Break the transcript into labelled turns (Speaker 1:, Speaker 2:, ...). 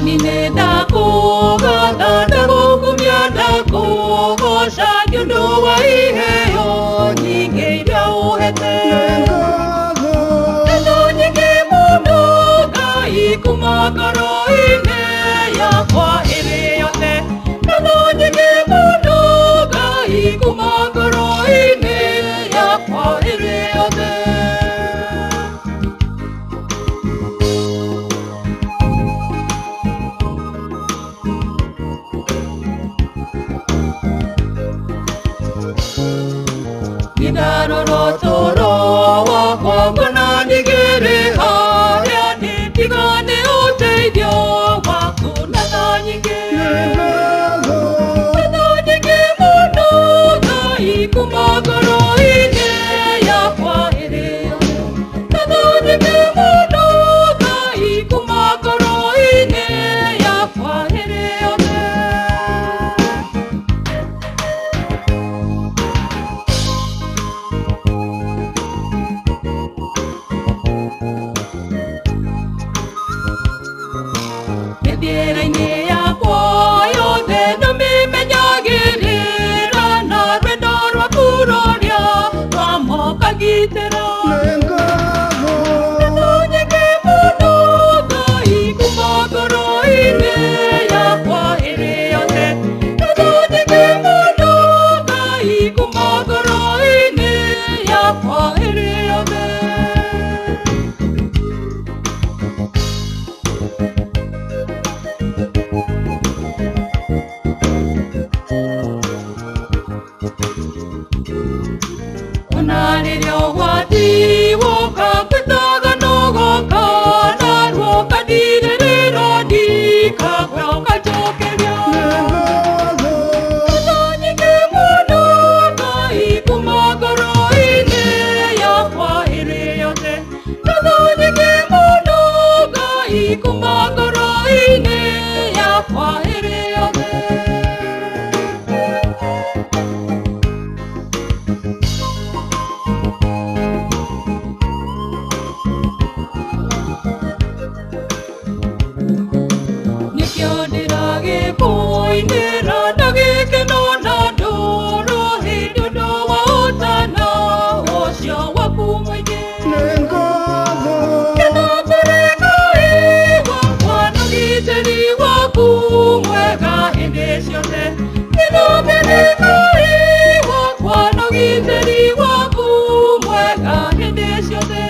Speaker 1: Nine dako gata dako kumya dako gosha gyundo wa ihe yo nige biao hete. Eno nige mundo ga ikumakaro ine ya kwa ere yote. Eno nige mundo ga ikumakaro ine ya kwa ere yote. Nidaro toro wa kwa gona nigere ha ya ni tigane o teidio wa kuna na nyinge. Kuna nyinge muno ga ikumagoro ine ya kwa ere. Kuna nyinge muno ga ikumagoro ine ya kwa ere. Viene a cuoio de no mi meñagiri rana redor wa puroria vamo kagitera no nyege muno ga ikumagoro ine ya kwa ere yote no nyege muno ga ikumagoro ine ya kwa ere yote. Onaririo wati woka kutaga no goka na woka dire rodi ka woka jokeria. Nani ke muno ga ikumagoro ine ya kwa ere yote. Nani ke muno ga ikumagoro ine ya kwa ere yote. Nikyondirage poinera dage kenona doro hidodo wa otana osyo wa kumoye. Kenapere kai wa kwano giteri wa kumwega endesyote. Kenapere kai wa kwano giteri wa kumwega endesyote.